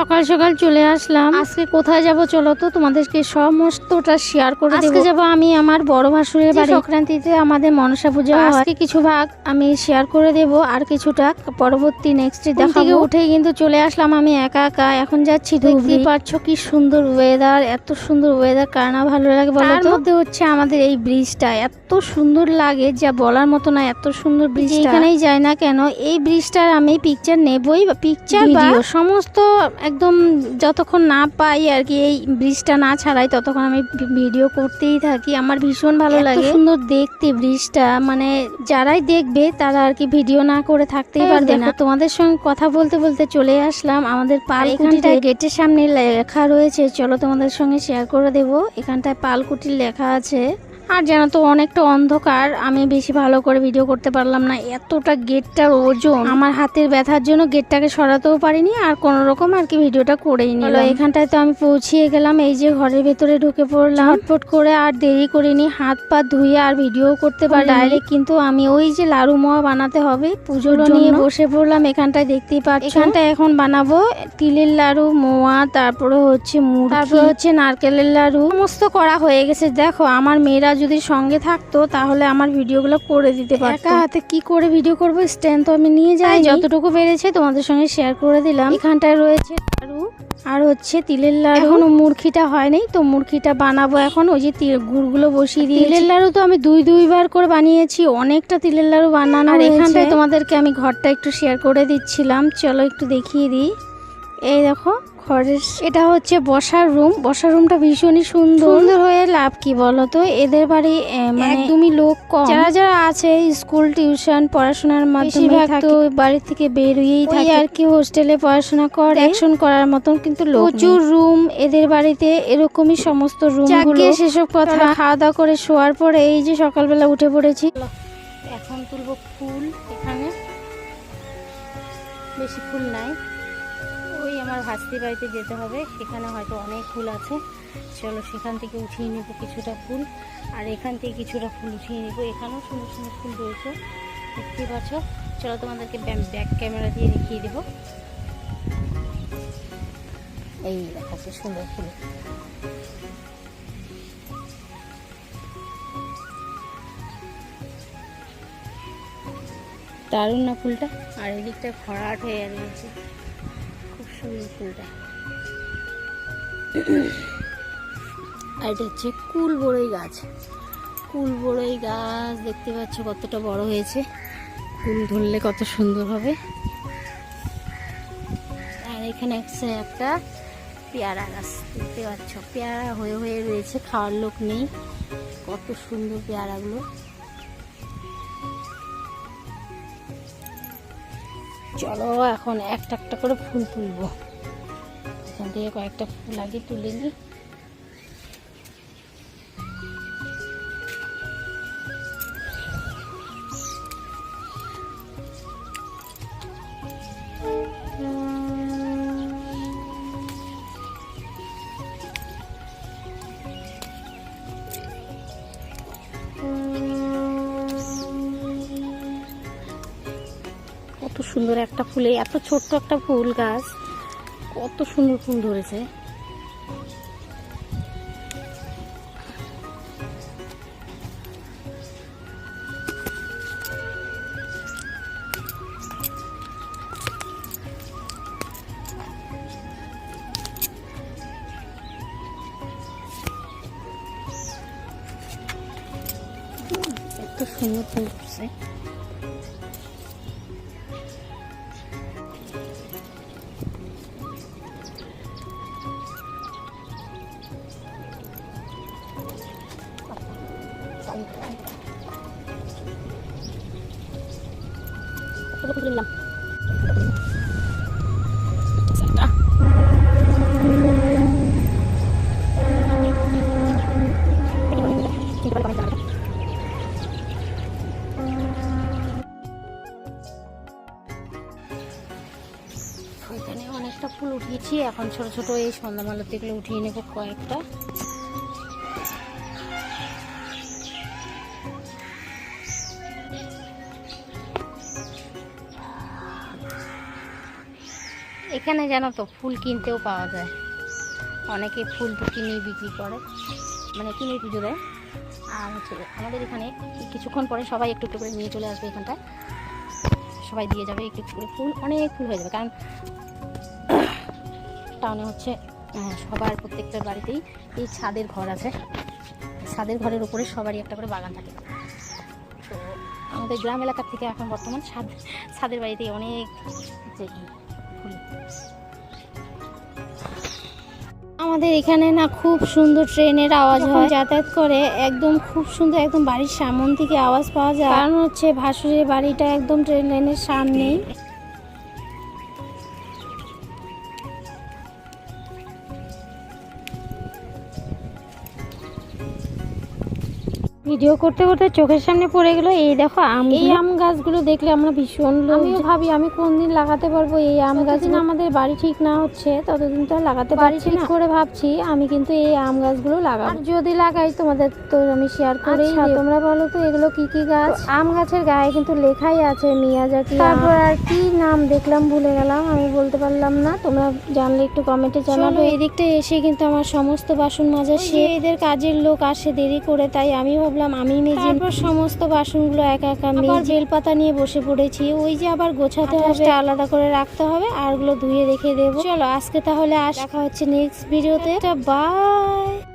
সকাল সকাল চলে আসলাম। আজকে কোথায় যাব চলো তো তোমাদেরকে সমস্তটা শেয়ার করে দেব। আজকে যাব আমি আমার বড় ভাসুরের বাড়ি। সংক্রান্তিতে আমাদের মনসা পূজা হয়। আজকে কিছু ভাগ আমি শেয়ার করে দেব আর কিছুটা পরবর্তী নেক্সট ডে দেখাবো। উঠেই কিন্তু চলে আসলাম আমি একা একা। এখন যাচ্ছি ধুবড়ি। দেখতেই পাচ্ছ কি সুন্দর ওয়েদার, এত সুন্দর ওয়েদার কার না ভালো লাগে বলো তো। তার মধ্যে হচ্ছে আমাদের এই ব্রিজটা এত সুন্দর লাগে যা বলার মতো না। এত সুন্দর ব্রিজ, এখানেই যায় না কেন এই ব্রিজটার আমি পিকচার নেবই, পিকচার বা সমস্ত একদম যতক্ষণ না পাই আর কি, এই ব্রিজটা না ছাড়াই ততক্ষণ আমি ভিডিও করতেই থাকি। আমার ভীষণ ভালো লাগে, সুন্দর দেখতে ব্রিজটা। মানে যারাই দেখবে তারা আর কি ভিডিও না করে থাকতেই পারবে না। তোমাদের সঙ্গে কথা বলতে বলতে চলে আসলাম আমাদের পালকুটিটা। গেটের সামনে লেখা রয়েছে, চলো তোমাদের সঙ্গে শেয়ার করে দেব। এখানটায় পালকুটির লেখা আছে। আর জানো তো অনেকটা অন্ধকার, আমি বেশি ভালো করে ভিডিও করতে পারলাম না। এতটা গেটটার ওজন, আমার হাতের ব্যথার জন্য গেটটাকে সরাতেও পারিনি আর কোনো রকম আর কি ভিডিওটা করেই নিলাম। এখানটায় তো আমি পৌঁছিয়ে গেলাম, এই যে ঘরের ভেতরে ঢুকে পড়লাম। ঝটপট করে আর দেরি করিনি, হাত পা ধুয়ে আর ভিডিও করতে পারি ডাইরেক্ট। কিন্তু আমি ওই যে লাড়ু মোয়া বানাতে হবে পুজোর নিয়ে বসে পড়লাম। এখানটায় দেখতেই পাচ্ছ, এখানটায় এখন বানাবো তিলের লাড়ু, মোয়া, তারপরে হচ্ছে মুড়কি, তারপরে হচ্ছে নারকেলের লাড়ু। সমস্ত করা হয়ে গেছে। দেখো আমার মেয়েরা যদি সঙ্গে থাকতো তাহলে আমার ভিডিওগুলো করে দিতে পারতো। একা হাতে কি করে ভিডিও করব, স্ট্যান্ড তো আমি নিয়ে যাই। যতটুকু পেরেছে তোমাদের সঙ্গে শেয়ার করে দিলাম। এখানটায় রয়েছে লাড়ু আর হচ্ছে তিলের লাড়ু। এখনো মুরখিটা হয়নি, তো মুরখিটা বানাবো এখন। ওই যে গুড়গুলো বসিয়ে দিয়ে, তিলের লাড়ু তো আমি দুইবার করে বানিয়েছি। অনেকটা তিলের লাড়ু বানানো। আর এখানটায় তোমাদেরকে আমি ঘরটা একটু শেয়ার করে দিচ্ছিলাম, চলো একটু দেখিয়ে দিই। এই দেখো ঘরের, এটা হচ্ছে বসার রুম। বসার রুমটা ভীষণই সুন্দর হয়ে লাভ কি বলতো, এদের বাড়ি মানে একদমই লোক কম। যারা আছে স্কুল টিউশন পড়াশোনার মাধ্যমে তো বাড়ি থেকে বের হয়েই থাকে আর কি, হোস্টেলে পড়াশোনা করে অ্যাকশন করার মতন কিন্তু প্রচুর রুম এদের বাড়িতে। এরকমই সমস্ত রুম গুলো। সেসব কথা খাওয়া দাওয়া করে শোয়ার পরে এই যে সকালবেলা উঠে পড়েছি। এখন তুলবো ফুল। এখানে বেশি ফুল নাই, ওই আমার ভাস্তি বাড়িতে যেতে হবে, সেখানে হয়তো অনেক ফুল আছে। চলো সেখান থেকে উঠিয়ে নেবো কিছুটা ফুল, আর এখান থেকে কিছুটা ফুল উঠিয়ে নেবো। এখানেও সুন্দর সুন্দর ফুল রয়েছে, দেখতেই পাচ্ছ। চলো তোমাদেরকে ব্যাক ক্যামেরা দিয়ে দেখিয়ে দেবো। এই দেখাচ্ছে সুন্দর ফুল। দারুণ না ফুলটা? আর এদিকটা ভরাট হয়ে রয়েছে, খুব সুন্দর ফুলটা। আর এটা হচ্ছে কুল বড়ই গাছ। কুল বড়ই গাছ দেখতে পাচ্ছ কতটা বড় হয়েছে, কুল ধরলে কত সুন্দর হবে। আর এখানে একটা পেয়ারা গাছ দেখতে পাচ্ছ, পেয়ারা হয়ে হয়ে রয়েছে, খাওয়ার লোক নেই। কত সুন্দর পেয়ারাগুলো। চলো এখন একটা একটা করে ফুল তুলবো। এখান থেকে কয়েকটা ফুল আগে তুলে নিই। কত সুন্দর একটা ফুলে, এত ছোট্ট একটা ফুল গাছ, কত সুন্দর ফুল ধরেছে। এত সুন্দর ফুল ধরছে। তুললাম ওইখানে অনেকটা ফুল উঠিয়েছি। এখন ছোট ছোট এই সন্ধ্যামালতি এগুলো উঠিয়ে নেবো কয়েকটা। এখানে জানো তো ফুল কিনতেও পাওয়া যায়, অনেকে ফুল তো কিনেই বিক্রি করে, মানে কিনে পুজো দেয়। আর হচ্ছে আমাদের এখানে কিছুক্ষণ পরে সবাই একটু একটু করে নিয়ে চলে আসবে, এখানটায় সবাই দিয়ে যাবে একটু একটু করে, ফুল অনেক ফুল হয়ে যাবে। কারণ টাউনে হচ্ছে সবার প্রত্যেকটার বাড়িতেই এই ছাদের ঘর আছে, ছাদের ঘরের উপরে সবারই একটা করে বাগান থাকে। তো আমাদের গ্রাম এলাকার থেকে এখন বর্তমান ছাদের বাড়িতে অনেক যে ফুল। আমাদের এখানে না খুব সুন্দর ট্রেনের আওয়াজ হয়, যাতায়াত করে একদম খুব সুন্দর, একদম বাড়ির সামন থেকে আওয়াজ পাওয়া যায়। কারণ হচ্ছে ভাসুরের বাড়িটা একদম ট্রেন লাইনের সামনেই। ভিডিও করতে করতে চোখের সামনে পড়ে গেল এই দেখো আম। এই আম গাছগুলো দেখলে আমরা ভীষণ আমিও ভাবি আমি কোন দিন লাগাতে পারবো এই আম গাছ। আমাদের বাড়ি ঠিক না হচ্ছে ততদিন তো লাগাতে পারছি না করে ভাবছি আমি কিন্তু এই আম গাছগুলো লাগাবো। যদি লাগাই তোমাদের তো আমি শেয়ার করি। তোমরা বলো তো এগুলো কি কি গাছ? আম গাছের গায়ে কিন্তু লেখাই আছে মিয়াজাকি। তারপর আর কি নাম দেখলাম ভুলে গেলাম, আমি বলতে পারলাম না, তোমরা জানলে একটু কমেন্টে জানাবে। এই দিকটা এসে কিন্তু আমার সমস্ত বাসন মাজা সে এদের কাজের লোক আসে দেরি করে, তাই আমি ভাবলাম আমি মেজে। তারপর সমস্ত বাসনগুলো একা একা মেজে বেলপাতা নিয়ে বসে পড়েছি। ওই যে আবার গোছাতে হবে, আলাদা করে রাখতে হবে, আর গুলো ধুয়ে রেখে দেবো। চলো আজকে তাহলে দেখা হচ্ছে নেক্সট ভিডিওতে। বাই।